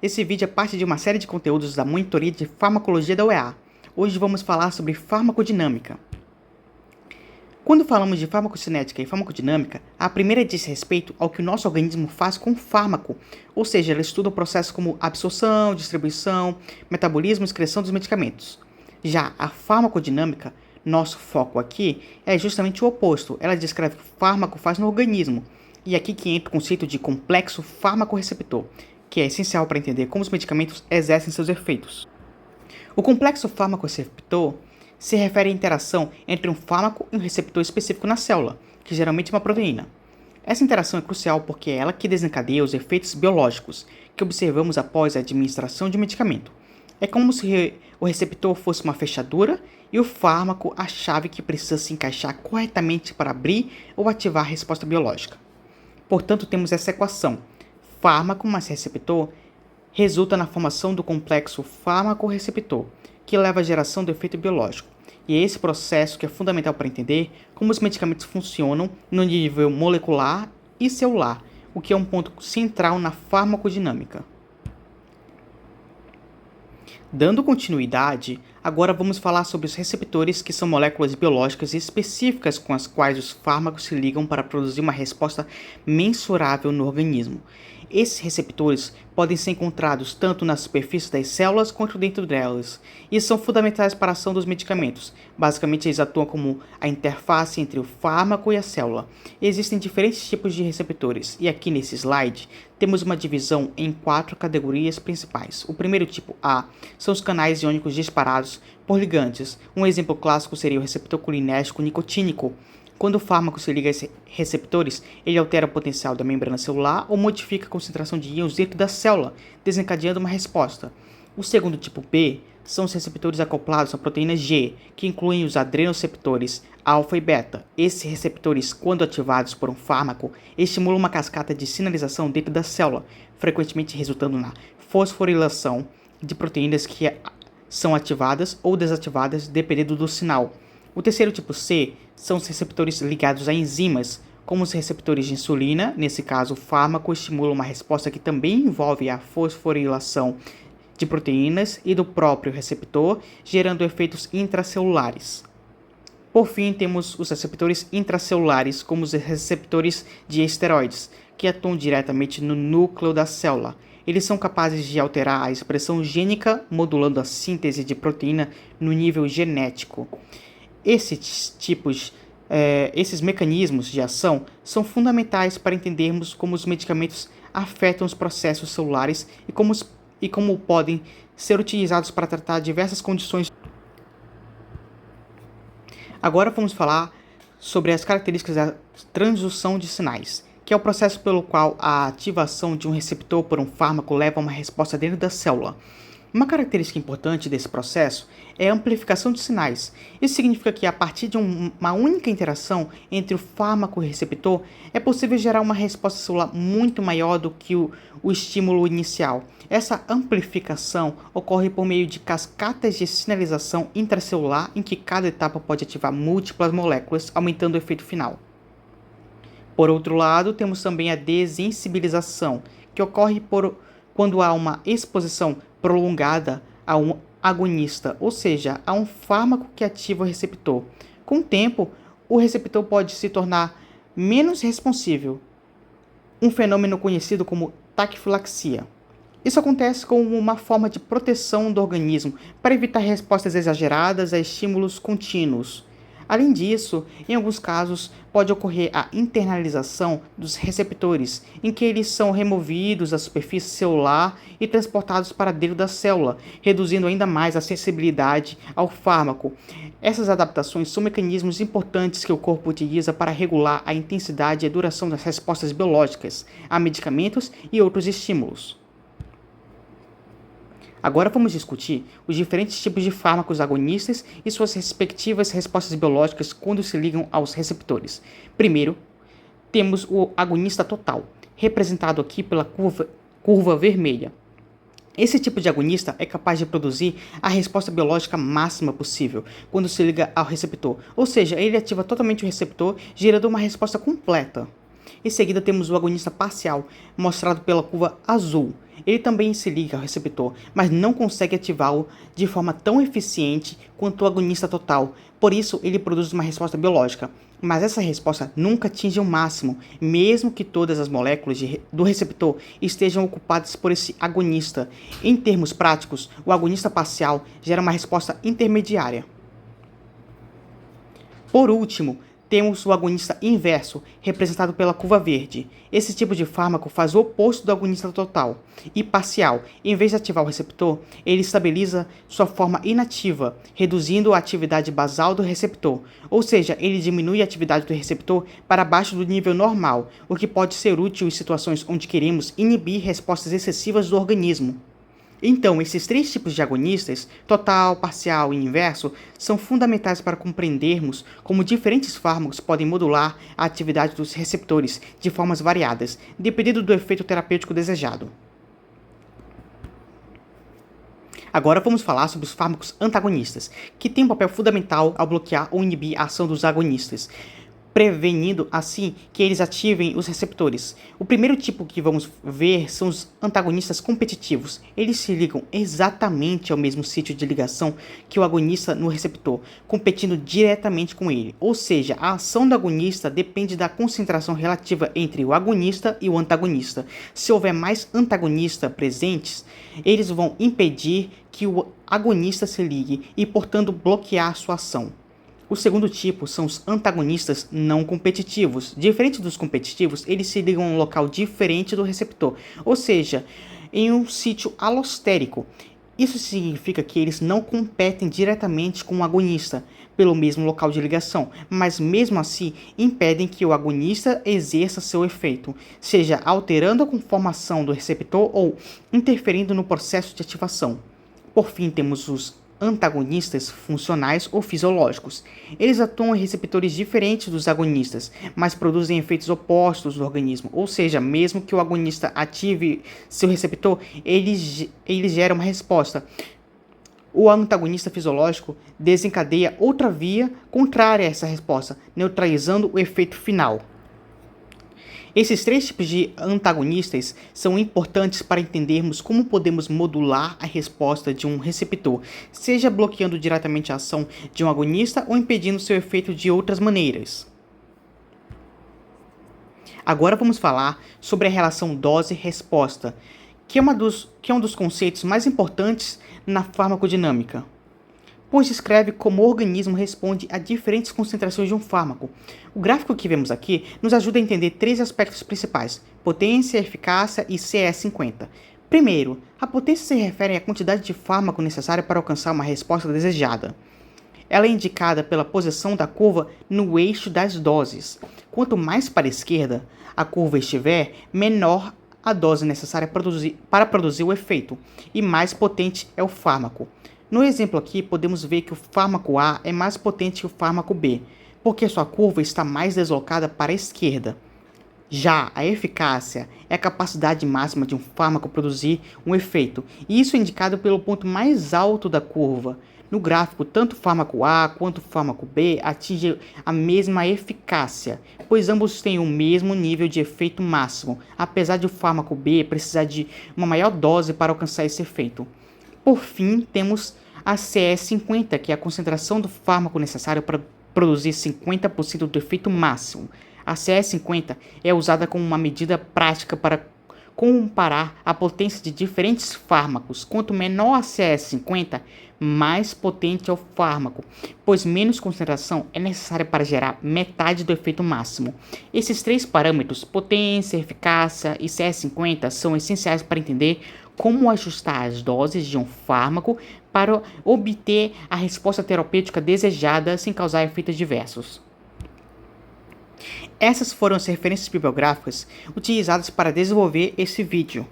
esse vídeo é parte de uma série de conteúdos da monitoria de farmacologia da UEA. Hoje vamos falar sobre farmacodinâmica. Quando falamos de farmacocinética e farmacodinâmica, a primeira diz respeito ao que o nosso organismo faz com o fármaco, ou seja, ela estuda processos como absorção, distribuição, metabolismo e excreção dos medicamentos. Já a farmacodinâmica, nosso foco aqui, é justamente o oposto. Ela descreve o que o fármaco faz no organismo. E aqui que entra o conceito de complexo fármaco-receptor, que é essencial para entender como os medicamentos exercem seus efeitos. O complexo fármaco-receptor se refere à interação entre um fármaco e um receptor específico na célula, que geralmente é uma proteína. Essa interação é crucial porque é ela que desencadeia os efeitos biológicos que observamos após a administração de um medicamento. É como se o receptor fosse uma fechadura e o fármaco a chave que precisa se encaixar corretamente para abrir ou ativar a resposta biológica. Portanto, temos essa equação: fármaco mais receptor resulta na formação do complexo fármaco-receptor, que leva à geração do efeito biológico. E é esse processo que é fundamental para entender como os medicamentos funcionam no nível molecular e celular, o que é um ponto central na farmacodinâmica. Dando continuidade, agora vamos falar sobre os receptores, que são moléculas biológicas específicas com as quais os fármacos se ligam para produzir uma resposta mensurável no organismo. Esses receptores podem ser encontrados tanto na superfície das células quanto dentro delas, e são fundamentais para a ação dos medicamentos. Basicamente, eles atuam como a interface entre o fármaco e a célula. Existem diferentes tipos de receptores, e aqui nesse slide temos uma divisão em 4 categorias principais. O primeiro tipo A são os canais iônicos disparados por ligantes. Um exemplo clássico seria o receptor colinérgico nicotínico. Quando o fármaco se liga a esses receptores, ele altera o potencial da membrana celular ou modifica a concentração de íons dentro da célula, desencadeando uma resposta. O segundo tipo B são os receptores acoplados à proteína G, que incluem os adrenoceptores alfa e beta. Esses receptores, quando ativados por um fármaco, estimulam uma cascata de sinalização dentro da célula, frequentemente resultando na fosforilação de proteínas que são ativadas ou desativadas dependendo do sinal. O terceiro tipo C são os receptores ligados a enzimas, como os receptores de insulina. Nesse caso, o fármaco estimula uma resposta que também envolve a fosforilação de proteínas e do próprio receptor, gerando efeitos intracelulares. Por fim, temos os receptores intracelulares, como os receptores de esteroides, que atuam diretamente no núcleo da célula. Eles são capazes de alterar a expressão gênica, modulando a síntese de proteína no nível genético. Esses mecanismos de ação são fundamentais para entendermos como os medicamentos afetam os processos celulares e como podem ser utilizados para tratar diversas condições. Agora vamos falar sobre as características da transdução de sinais, que é o processo pelo qual a ativação de um receptor por um fármaco leva a uma resposta dentro da célula. Uma característica importante desse processo é a amplificação de sinais. Isso significa que, a partir de uma única interação entre o fármaco e o receptor, é possível gerar uma resposta celular muito maior do que o estímulo inicial. Essa amplificação ocorre por meio de cascatas de sinalização intracelular, em que cada etapa pode ativar múltiplas moléculas, aumentando o efeito final. Por outro lado, temos também a desensibilização, que ocorre quando há uma exposição prolongada a um agonista, ou seja, a um fármaco que ativa o receptor. Com o tempo, o receptor pode se tornar menos responsível, um fenômeno conhecido como taquifilaxia. Isso acontece como uma forma de proteção do organismo para evitar respostas exageradas a estímulos contínuos. Além disso, em alguns casos, pode ocorrer a internalização dos receptores, em que eles são removidos da superfície celular e transportados para dentro da célula, reduzindo ainda mais a sensibilidade ao fármaco. Essas adaptações são mecanismos importantes que o corpo utiliza para regular a intensidade e a duração das respostas biológicas a medicamentos e outros estímulos. Agora vamos discutir os diferentes tipos de fármacos agonistas e suas respectivas respostas biológicas quando se ligam aos receptores. Primeiro, temos o agonista total, representado aqui pela curva vermelha. Esse tipo de agonista é capaz de produzir a resposta biológica máxima possível quando se liga ao receptor, ou seja, ele ativa totalmente o receptor, gerando uma resposta completa. Em seguida temos o agonista parcial, mostrado pela curva azul. Ele também se liga ao receptor, mas não consegue ativá-lo de forma tão eficiente quanto o agonista total, por isso ele produz uma resposta biológica. Mas essa resposta nunca atinge o máximo, mesmo que todas as moléculas do receptor estejam ocupadas por esse agonista. Em termos práticos, o agonista parcial gera uma resposta intermediária. Por último, temos o agonista inverso, representado pela curva verde. Esse tipo de fármaco faz o oposto do agonista total e parcial. Em vez de ativar o receptor, ele estabiliza sua forma inativa, reduzindo a atividade basal do receptor. Ou seja, ele diminui a atividade do receptor para abaixo do nível normal, o que pode ser útil em situações onde queremos inibir respostas excessivas do organismo. Então, esses três tipos de agonistas, total, parcial e inverso, são fundamentais para compreendermos como diferentes fármacos podem modular a atividade dos receptores de formas variadas, dependendo do efeito terapêutico desejado. Agora vamos falar sobre os fármacos antagonistas, que têm um papel fundamental ao bloquear ou inibir a ação dos agonistas, prevenindo assim que eles ativem os receptores. O primeiro tipo que vamos ver são os antagonistas competitivos. Eles se ligam exatamente ao mesmo sítio de ligação que o agonista no receptor, competindo diretamente com ele. Ou seja, a ação do agonista depende da concentração relativa entre o agonista e o antagonista. Se houver mais antagonistas presentes, eles vão impedir que o agonista se ligue e, portanto, bloquear sua ação. O segundo tipo são os antagonistas não competitivos. Diferente dos competitivos, eles se ligam a um local diferente do receptor, ou seja, em um sítio alostérico. Isso significa que eles não competem diretamente com o agonista pelo mesmo local de ligação, mas mesmo assim impedem que o agonista exerça seu efeito, seja alterando a conformação do receptor ou interferindo no processo de ativação. Por fim, temos os antagonistas funcionais ou fisiológicos. Eles atuam em receptores diferentes dos agonistas, mas produzem efeitos opostos no organismo, ou seja, mesmo que o agonista ative seu receptor, ele gera uma resposta. O antagonista fisiológico desencadeia outra via contrária a essa resposta, neutralizando o efeito final. Esses três tipos de antagonistas são importantes para entendermos como podemos modular a resposta de um receptor, seja bloqueando diretamente a ação de um agonista ou impedindo seu efeito de outras maneiras. Agora vamos falar sobre a relação dose-resposta, que é um dos conceitos mais importantes na farmacodinâmica, pois descreve como o organismo responde a diferentes concentrações de um fármaco. O gráfico que vemos aqui nos ajuda a entender três aspectos principais: potência, eficácia e CE50. Primeiro, a potência se refere à quantidade de fármaco necessária para alcançar uma resposta desejada. Ela é indicada pela posição da curva no eixo das doses. Quanto mais para a esquerda a curva estiver, menor a dose necessária para produzir o efeito, e mais potente é o fármaco. No exemplo aqui, podemos ver que o fármaco A é mais potente que o fármaco B, porque sua curva está mais deslocada para a esquerda. Já a eficácia é a capacidade máxima de um fármaco produzir um efeito, e isso é indicado pelo ponto mais alto da curva. No gráfico, tanto o fármaco A quanto o fármaco B atingem a mesma eficácia, pois ambos têm o mesmo nível de efeito máximo, apesar de o fármaco B precisar de uma maior dose para alcançar esse efeito. Por fim, temos a CE50, que é a concentração do fármaco necessário para produzir 50% do efeito máximo. A CE50 é usada como uma medida prática para comparar a potência de diferentes fármacos. Quanto menor a CE50, mais potente é o fármaco, pois menos concentração é necessária para gerar metade do efeito máximo. Esses três parâmetros, potência, eficácia e CE50, são essenciais para entender como ajustar as doses de um fármaco para obter a resposta terapêutica desejada sem causar efeitos diversos. Essas foram as referências bibliográficas utilizadas para desenvolver esse vídeo.